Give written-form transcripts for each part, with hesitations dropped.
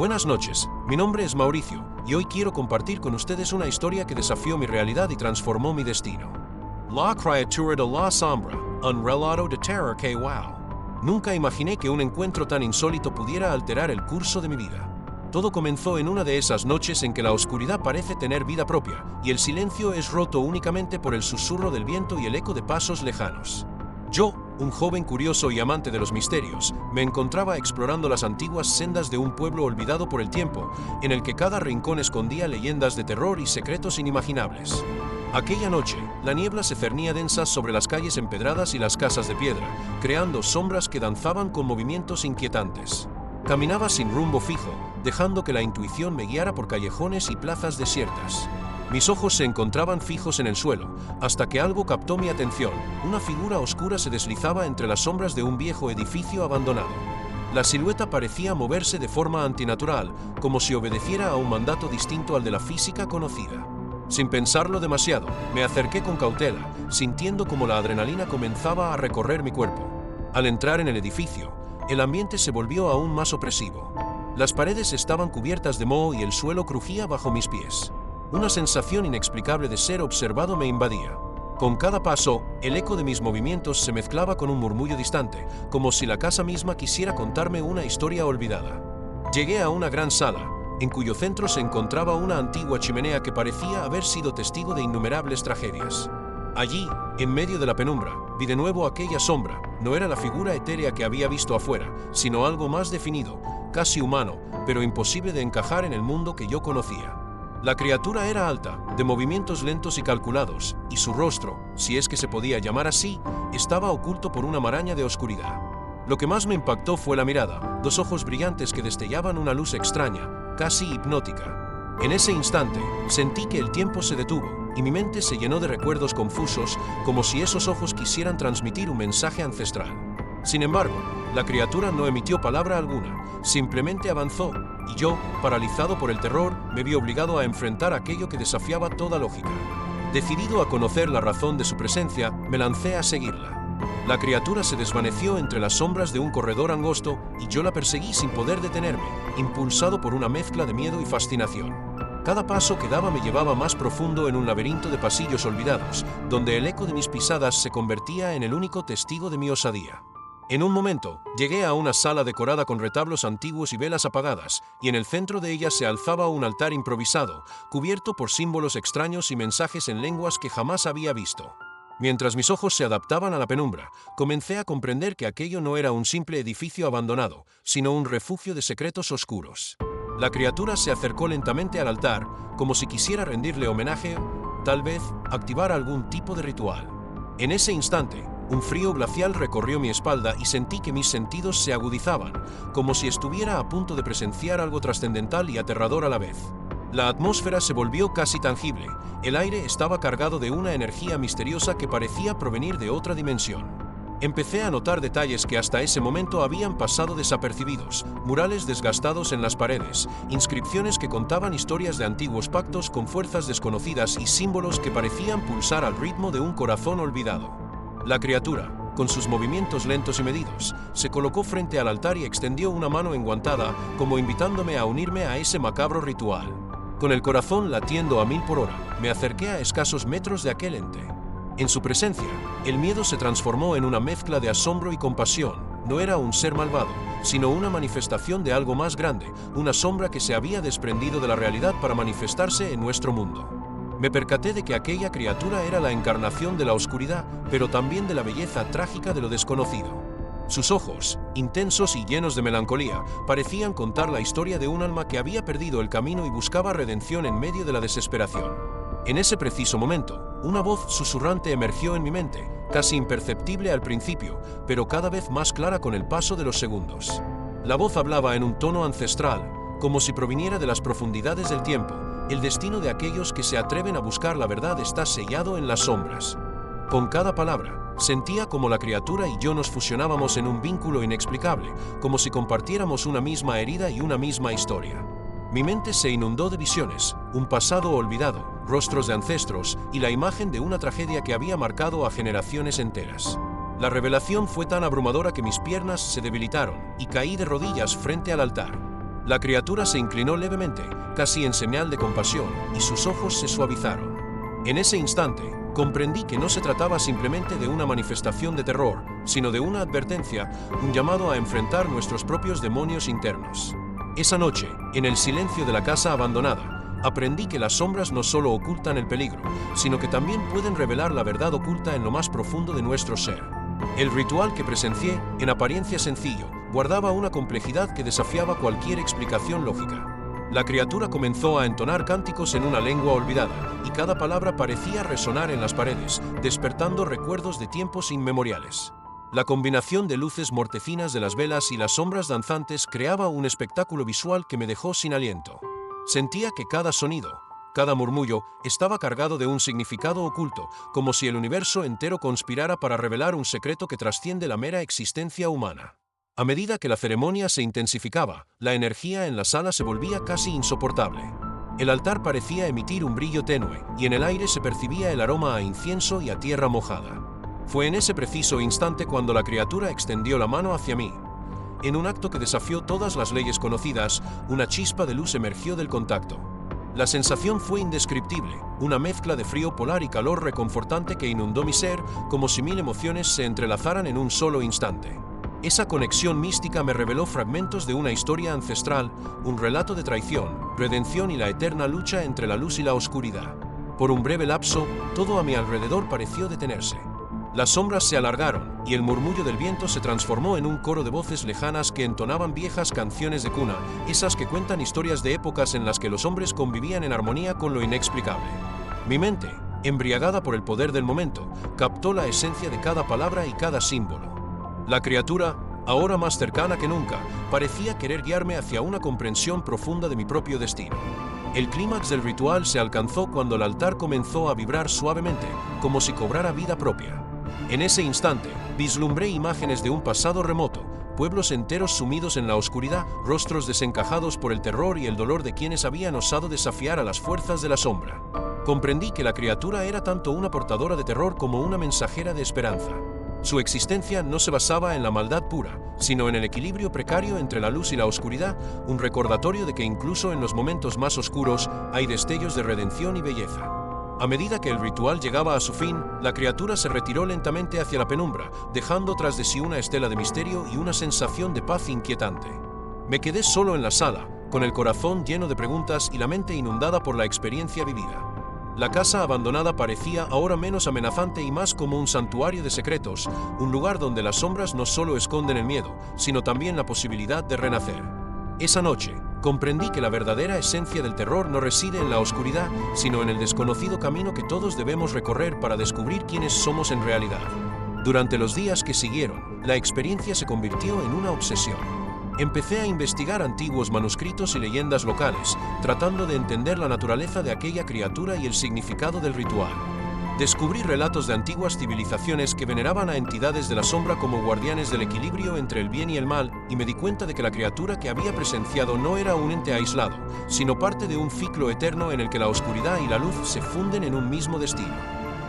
Buenas noches, mi nombre es Mauricio, y hoy quiero compartir con ustedes una historia que desafió mi realidad y transformó mi destino. La criatura de la sombra, un relato de terror que wow. Nunca imaginé que un encuentro tan insólito pudiera alterar el curso de mi vida. Todo comenzó en una de esas noches en que la oscuridad parece tener vida propia, y el silencio es roto únicamente por el susurro del viento y el eco de pasos lejanos. Yo, un joven curioso y amante de los misterios, me encontraba explorando las antiguas sendas de un pueblo olvidado por el tiempo, en el que cada rincón escondía leyendas de terror y secretos inimaginables. Aquella noche, la niebla se cernía densa sobre las calles empedradas y las casas de piedra, creando sombras que danzaban con movimientos inquietantes. Caminaba sin rumbo fijo, dejando que la intuición me guiara por callejones y plazas desiertas. Mis ojos se encontraban fijos en el suelo, hasta que algo captó mi atención. Una figura oscura se deslizaba entre las sombras de un viejo edificio abandonado. La silueta parecía moverse de forma antinatural, como si obedeciera a un mandato distinto al de la física conocida. Sin pensarlo demasiado, me acerqué con cautela, sintiendo como la adrenalina comenzaba a recorrer mi cuerpo. Al entrar en el edificio, el ambiente se volvió aún más opresivo. Las paredes estaban cubiertas de moho y el suelo crujía bajo mis pies. Una sensación inexplicable de ser observado me invadía. Con cada paso, el eco de mis movimientos se mezclaba con un murmullo distante, como si la casa misma quisiera contarme una historia olvidada. Llegué a una gran sala, en cuyo centro se encontraba una antigua chimenea que parecía haber sido testigo de innumerables tragedias. Allí, en medio de la penumbra, vi de nuevo aquella sombra. No era la figura etérea que había visto afuera, sino algo más definido, casi humano, pero imposible de encajar en el mundo que yo conocía. La criatura era alta, de movimientos lentos y calculados, y su rostro, si es que se podía llamar así, estaba oculto por una maraña de oscuridad. Lo que más me impactó fue la mirada, dos ojos brillantes que destellaban una luz extraña, casi hipnótica. En ese instante, sentí que el tiempo se detuvo, y mi mente se llenó de recuerdos confusos, como si esos ojos quisieran transmitir un mensaje ancestral. Sin embargo, la criatura no emitió palabra alguna, simplemente avanzó, y yo, paralizado por el terror, me vi obligado a enfrentar aquello que desafiaba toda lógica. Decidido a conocer la razón de su presencia, me lancé a seguirla. La criatura se desvaneció entre las sombras de un corredor angosto y yo la perseguí sin poder detenerme, impulsado por una mezcla de miedo y fascinación. Cada paso que daba me llevaba más profundo en un laberinto de pasillos olvidados, donde el eco de mis pisadas se convertía en el único testigo de mi osadía. En un momento, llegué a una sala decorada con retablos antiguos y velas apagadas, y en el centro de ella se alzaba un altar improvisado, cubierto por símbolos extraños y mensajes en lenguas que jamás había visto. Mientras mis ojos se adaptaban a la penumbra, comencé a comprender que aquello no era un simple edificio abandonado, sino un refugio de secretos oscuros. La criatura se acercó lentamente al altar, como si quisiera rendirle homenaje, tal vez activar algún tipo de ritual. En ese instante, un frío glacial recorrió mi espalda y sentí que mis sentidos se agudizaban, como si estuviera a punto de presenciar algo trascendental y aterrador a la vez. La atmósfera se volvió casi tangible. El aire estaba cargado de una energía misteriosa que parecía provenir de otra dimensión. Empecé a notar detalles que hasta ese momento habían pasado desapercibidos: murales desgastados en las paredes, inscripciones que contaban historias de antiguos pactos con fuerzas desconocidas y símbolos que parecían pulsar al ritmo de un corazón olvidado. La criatura, con sus movimientos lentos y medidos, se colocó frente al altar y extendió una mano enguantada, como invitándome a unirme a ese macabro ritual. Con el corazón latiendo a 1000 por hora, me acerqué a escasos metros de aquel ente. En su presencia, el miedo se transformó en una mezcla de asombro y compasión. No era un ser malvado, sino una manifestación de algo más grande, una sombra que se había desprendido de la realidad para manifestarse en nuestro mundo. Me percaté de que aquella criatura era la encarnación de la oscuridad, pero también de la belleza trágica de lo desconocido. Sus ojos, intensos y llenos de melancolía, parecían contar la historia de un alma que había perdido el camino y buscaba redención en medio de la desesperación. En ese preciso momento, una voz susurrante emergió en mi mente, casi imperceptible al principio, pero cada vez más clara con el paso de los segundos. La voz hablaba en un tono ancestral, como si proviniera de las profundidades del tiempo. El destino de aquellos que se atreven a buscar la verdad está sellado en las sombras. Con cada palabra, sentía como la criatura y yo nos fusionábamos en un vínculo inexplicable, como si compartiéramos una misma herida y una misma historia. Mi mente se inundó de visiones, un pasado olvidado, rostros de ancestros y la imagen de una tragedia que había marcado a generaciones enteras. La revelación fue tan abrumadora que mis piernas se debilitaron y caí de rodillas frente al altar. La criatura se inclinó levemente, casi en señal de compasión, y sus ojos se suavizaron. En ese instante, comprendí que no se trataba simplemente de una manifestación de terror, sino de una advertencia, un llamado a enfrentar nuestros propios demonios internos. Esa noche, en el silencio de la casa abandonada, aprendí que las sombras no solo ocultan el peligro, sino que también pueden revelar la verdad oculta en lo más profundo de nuestro ser. El ritual que presencié, en apariencia sencillo, guardaba una complejidad que desafiaba cualquier explicación lógica. La criatura comenzó a entonar cánticos en una lengua olvidada, y cada palabra parecía resonar en las paredes, despertando recuerdos de tiempos inmemoriales. La combinación de luces mortecinas de las velas y las sombras danzantes creaba un espectáculo visual que me dejó sin aliento. Sentía que cada sonido, cada murmullo, estaba cargado de un significado oculto, como si el universo entero conspirara para revelar un secreto que trasciende la mera existencia humana. A medida que la ceremonia se intensificaba, la energía en la sala se volvía casi insoportable. El altar parecía emitir un brillo tenue, y en el aire se percibía el aroma a incienso y a tierra mojada. Fue en ese preciso instante cuando la criatura extendió la mano hacia mí. En un acto que desafió todas las leyes conocidas, una chispa de luz emergió del contacto. La sensación fue indescriptible, una mezcla de frío polar y calor reconfortante que inundó mi ser, como si mil emociones se entrelazaran en un solo instante. Esa conexión mística me reveló fragmentos de una historia ancestral, un relato de traición, redención y la eterna lucha entre la luz y la oscuridad. Por un breve lapso, todo a mi alrededor pareció detenerse. Las sombras se alargaron, y el murmullo del viento se transformó en un coro de voces lejanas que entonaban viejas canciones de cuna, esas que cuentan historias de épocas en las que los hombres convivían en armonía con lo inexplicable. Mi mente, embriagada por el poder del momento, captó la esencia de cada palabra y cada símbolo. La criatura, ahora más cercana que nunca, parecía querer guiarme hacia una comprensión profunda de mi propio destino. El clímax del ritual se alcanzó cuando el altar comenzó a vibrar suavemente, como si cobrara vida propia. En ese instante, vislumbré imágenes de un pasado remoto, pueblos enteros sumidos en la oscuridad, rostros desencajados por el terror y el dolor de quienes habían osado desafiar a las fuerzas de la sombra. Comprendí que la criatura era tanto una portadora de terror como una mensajera de esperanza. Su existencia no se basaba en la maldad pura, sino en el equilibrio precario entre la luz y la oscuridad, un recordatorio de que incluso en los momentos más oscuros hay destellos de redención y belleza. A medida que el ritual llegaba a su fin, la criatura se retiró lentamente hacia la penumbra, dejando tras de sí una estela de misterio y una sensación de paz inquietante. Me quedé solo en la sala, con el corazón lleno de preguntas y la mente inundada por la experiencia vivida. La casa abandonada parecía ahora menos amenazante y más como un santuario de secretos, un lugar donde las sombras no solo esconden el miedo, sino también la posibilidad de renacer. Esa noche, comprendí que la verdadera esencia del terror no reside en la oscuridad, sino en el desconocido camino que todos debemos recorrer para descubrir quiénes somos en realidad. Durante los días que siguieron, la experiencia se convirtió en una obsesión. Empecé a investigar antiguos manuscritos y leyendas locales, tratando de entender la naturaleza de aquella criatura y el significado del ritual. Descubrí relatos de antiguas civilizaciones que veneraban a entidades de la sombra como guardianes del equilibrio entre el bien y el mal, y me di cuenta de que la criatura que había presenciado no era un ente aislado, sino parte de un ciclo eterno en el que la oscuridad y la luz se funden en un mismo destino.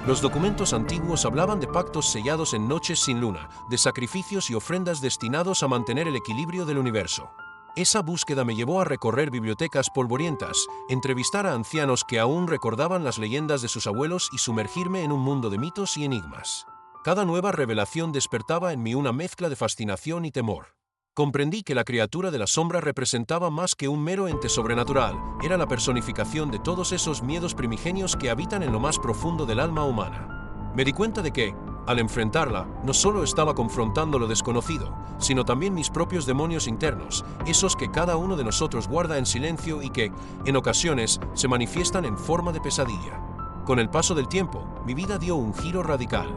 Los documentos antiguos hablaban de pactos sellados en noches sin luna, de sacrificios y ofrendas destinados a mantener el equilibrio del universo. Esa búsqueda me llevó a recorrer bibliotecas polvorientas, entrevistar a ancianos que aún recordaban las leyendas de sus abuelos y sumergirme en un mundo de mitos y enigmas. Cada nueva revelación despertaba en mí una mezcla de fascinación y temor. Comprendí que la criatura de la sombra representaba más que un mero ente sobrenatural, era la personificación de todos esos miedos primigenios que habitan en lo más profundo del alma humana. Me di cuenta de que, al enfrentarla, no solo estaba confrontando lo desconocido, sino también mis propios demonios internos, esos que cada uno de nosotros guarda en silencio y que, en ocasiones, se manifiestan en forma de pesadilla. Con el paso del tiempo, mi vida dio un giro radical.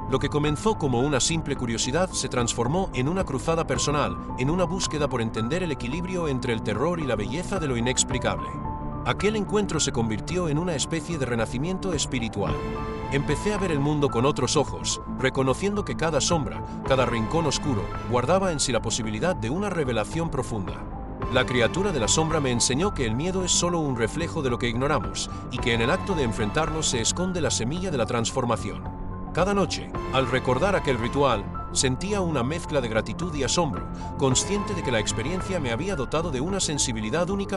Lo que comenzó como una simple curiosidad se transformó en una cruzada personal, en una búsqueda por entender el equilibrio entre el terror y la belleza de lo inexplicable. Aquel encuentro se convirtió en una especie de renacimiento espiritual. Empecé a ver el mundo con otros ojos, reconociendo que cada sombra, cada rincón oscuro, guardaba en sí la posibilidad de una revelación profunda. La criatura de la sombra me enseñó que el miedo es solo un reflejo de lo que ignoramos, y que en el acto de enfrentarlo se esconde la semilla de la transformación. Cada noche, al recordar aquel ritual, Sentía una mezcla de gratitud y asombro, consciente de que la experiencia me había dotado de una sensibilidad única